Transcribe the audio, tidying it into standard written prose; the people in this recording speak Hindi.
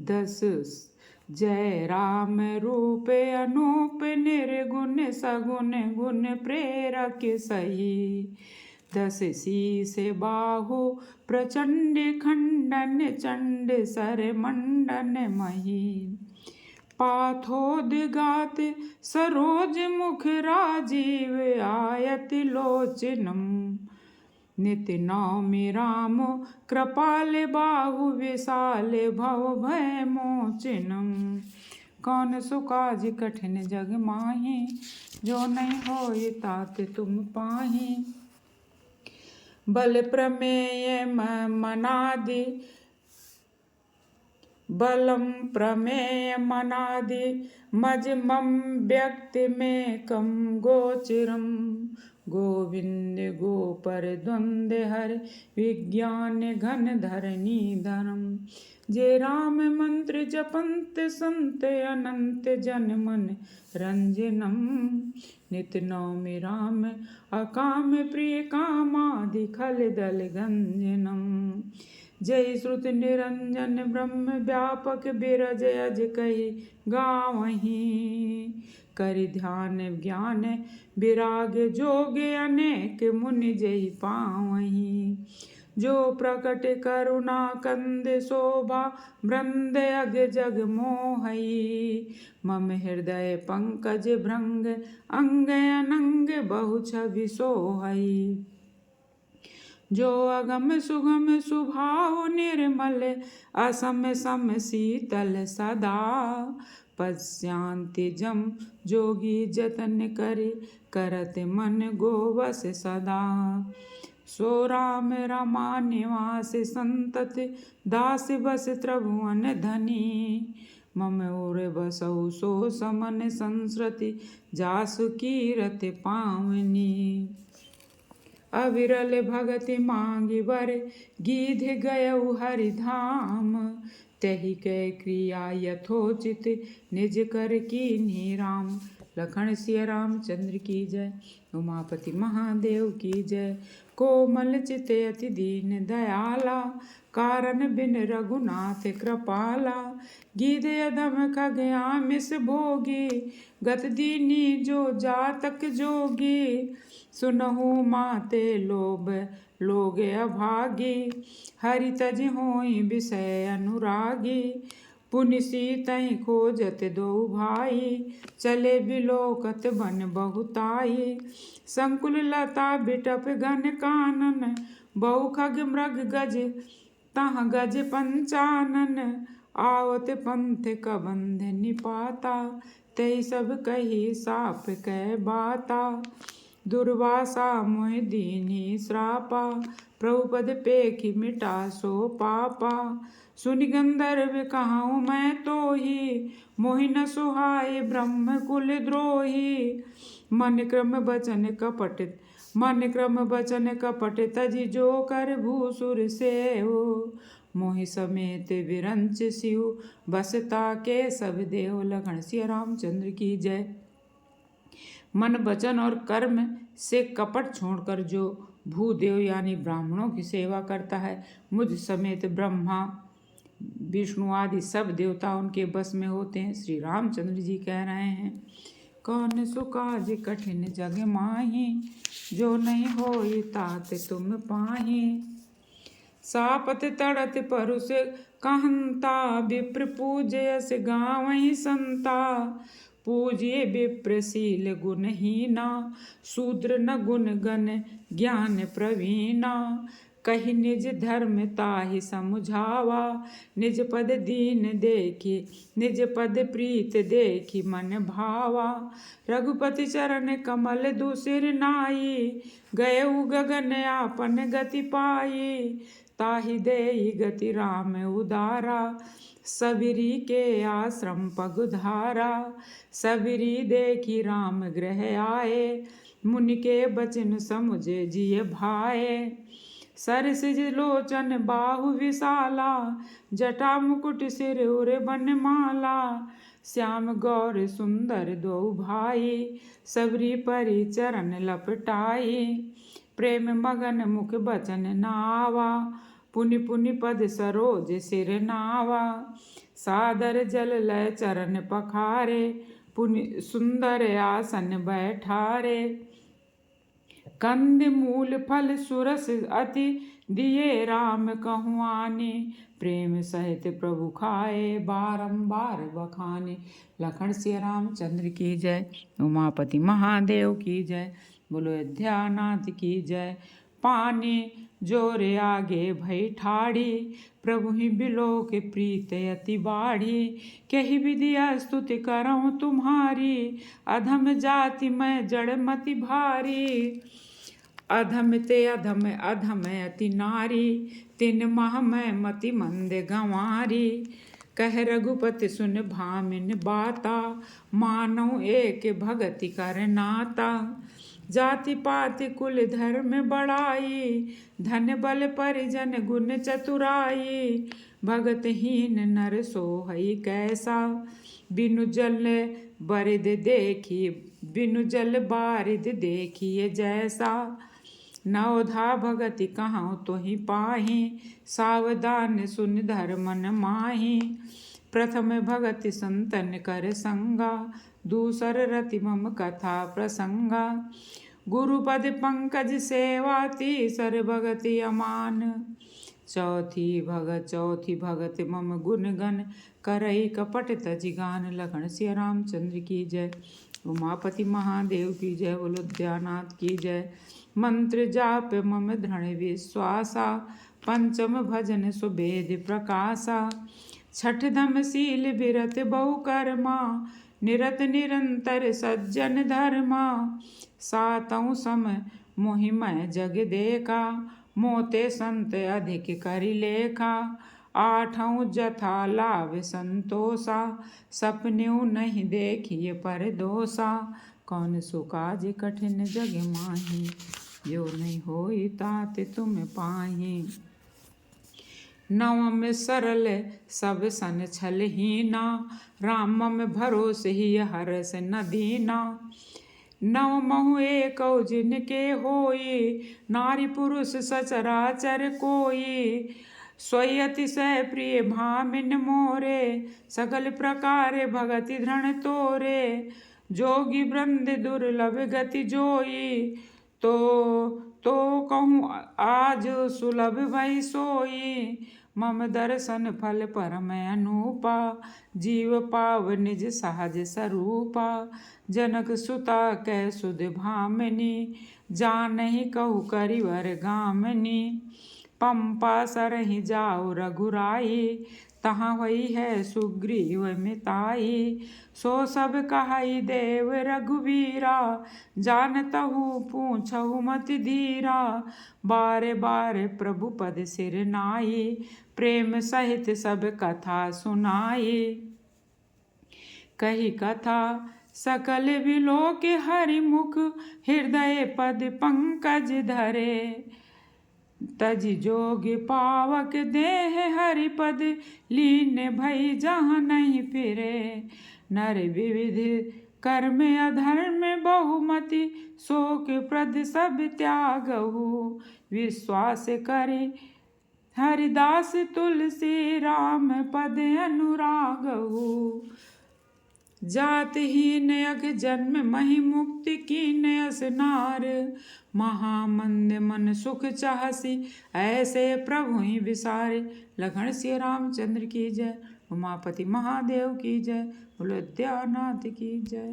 दस जय राम रूप अनूप निर्गुण सगुण गुण प्रेरक सही। दस शीस बाहु प्रचंड खंडन चंड सर मंडन मही। पाथोदगात सरोज मुख राजीव आयत लोचनम। नित्य नौमि राम कृपाल बाहु विशाल भव भय मोचनम। कौन सो काज कठिन जग माही, जो नहीं होय तात तुम पाही। बल प्रमेय मनादि बलम प्रमेय मनादि मज मम व्यक्ति में कम गोचरम। गोविंद गोपर द्वंद हर विज्ञान घन धरनी धरम। जे राम मंत्र जपंत संत अनंत जन मन रंजनम। नित नौमि राम अकाम प्रिय कामादि खल दल गंजनम। जय श्रुत निरंजन ब्रह्म व्यापक बिरज अज कही गावहीं। करि ध्यान ज्ञान विराग जोग अनेक मुनि जय पावहीं। जो प्रकट करुणा कंद शोभा वृंद अग जग मोहई। मम हृदय पंकज भृंग अंग अनंग बहु छवि सोहई। जो अगम सुगम सुभाव निर्मल असम सम शीतल सदा। पश्यांति जम जोगी जतन करे करत मन गोवस सदा। सो राम रमा निवास संतत दास बस त्रिभुवन धनी। मम उर बसहु सो समन संसृति जासु कीरत पावनी। अविरल भगति मांगी वर गीध गयउ हरि धाम। तहि कै क्रिया यथोचित निज कर कीन्ही राम। लखन सिय रामचंद्र की जय, उमापति महादेव की जय। कोमल चित अति दीन दयाला, कारण बिन रघुनाथ कृपाला। गीध अधम खग आमिष भोगी, गत दीनी जो जातक जोगी। सुनहु माते लोभ लोग अभागी, हरि तज होई विषय अनुरागी। पुनि सीतहि खोजत दो भाई, चले बिलोकत बन बहुताई। संकुल लता बिटप घन कानन, बहु खग मृग गज तहाँ गज पंचानन। आवत पंथ कबंध निपाता, तै सब कही साप कै बाता। दुर्वासा मोहि दीन्ही श्रापा, प्रभुपद पेखि मिटा सो पापा। सुनि गंधर्व कहऊँ मैं तोहि, मोहि न सुहाए ब्रह्म कुल द्रोही। मन क्रम बचन कपट तजि जो कर भूसुर सेहो। मोहि समेत विरंच सिउ, बसता के सब देव। लखन सिय रामचंद्र की जय। मन वचन और कर्म से कपट छोड़कर जो भूदेव यानी ब्राह्मणों की सेवा करता है, मुझ समेत ब्रह्मा विष्णु आदि सब देवता उनके बस में होते हैं। श्री रामचंद्र जी कह रहे हैं, कौन सो काज कठिन जग माही, जो नहीं होई तात तुम पाही। सापत तड़त परुष कहंता, विप्र पूजयस गावहीं संता। पूजिए विप्रशील गुणहीना, शूद्र न गुण गण ज्ञान प्रवीणा। कही निज धर्म ताहि समुझावा, निज पद दीन देखी निज पद प्रीत देखी मन भावा। रघुपति चरण कमल दुसिर नाई, गयउ गगन आपन गति पाई। ताहि देहि गति राम उदारा, सबरी के आश्रम पगुधारा। सबरी देखी राम गृह आए, मुनि के बचन समुझे जिय भाए। सरसिज लोचन बाहु विशाला, जटा मुकुट सिर उर बनमाला। श्याम गौर सुंदर दो भाई, सबरी परि चरण लपटाई। प्रेम मगन मुख बचन नावा, पुनि पुनि पद सरोज सिर नावा, सादर जल लय चरण पखारे, पुनि सुंदर आसन बैठारे। कंद मूल फल सुरस अति दिए राम कहुआने, प्रेम सहित प्रभु खाए बारंबार बखाने। लखन सिया रामचंद्र की जय, उमापति महादेव की जय, बोलो अयोध्यानाथ की जय। पानी जोरे आगे भई ठाड़ी, प्रभु ही बिलो के प्रीत अति बाढ़ी। कही विधिया स्तुति करऊँ तुम्हारी, अधम जाति मैं जड़ मति भारी। अधम ते अधम अधम अति नारी, तिन मह मैं मति मंद गंवारी। कह रघुपति सुन भामिन बाता, मानऊ एक भगति कर नाता। जाति पाति कुल धर्म बढ़ाई, धन बल परिजन गुण चतुराई। भगतहीन नर सोहई कैसा, बिनु जल बारिद देखी बिनु जल बारिद देखिए जैसा। नवधा भगति कहूँ तो ही पाही, सावधान सुन धर्मन माही। प्रथम भगति संतन कर संगा, दूसर रति मम कथा प्रसंगा। गुरुपद पंकज सेवा, तीसर भगति अमान। चौथी भगत मम गुण गण, करई कपट तज गान। लखन सिया रामचंद्र की जय, उमापति महादेव की जय, बोलो अयोध्यानाथ की जय। मंत्र जाप मम दृढ़ विश्वासा, पंचम भजन सुबेद प्रकाशा। छठ धम शील बिरत बहुकर्मा, निरत निरंतर सज्जन धर्मा। सातों सम मोहि मैं जग देखा, मोते संत अधिक करि लेखा। आठों जथा लाभ संतोषा, सपन्यु नहीं देखिए पर दोषा। कौन सुकाज कठिन जग माही, जो नहीं होई तात तुम पाही। नवम सरल सब सन छल हीना, रामम भरोसे ही हरस न दीना। नव महु एक जिनके होई, नारी पुरुष सचराचर कोई। सोई अतिशय प्रिय भामिन मोरे, सकल प्रकार भगति दृढ़ तोरे। जोगी वृंद दुर्लभ गति जोई, तो कहूँ आज सुलभ भई सोई। मम दर्शन फल परम अनूपा, जीव पाव निज सहज स्वरूपा। जनक सुता कह सुध भामिनी, जानहि कहु करिवर गामिनी। पंपा सरहि जाऊ रघुराई, तहाँ वही है सुग्रीव मिताई। सो सब कहाई देव रघुवीरा, जानतहु पूछहु मति धीरा। बारे बारे प्रभु पद सिर नाई, प्रेम सहित सब कथा सुनाई। कही कथा सकल बिलो के हरि मुख, हृदय पद पंकज धरे। तज जोग पावक देह हरि पद, लीन भई जहाँ नहीं फिरे। नर विविध कर्म अधर्म बहुमति, शोक प्रद सब त्यागहु। विश्वास करि हरिदास तुलसी, राम पद अनुरागहु। जातहीन अघ जन्म महि मुक्ति कीन असनार। महामंद मन सुख चाहसी, ऐसे प्रभु ही विसारे। लखन सिया रामचंद्र की जय, उमापति महादेव की जय, बोलो अयोध्यानाथ की जय।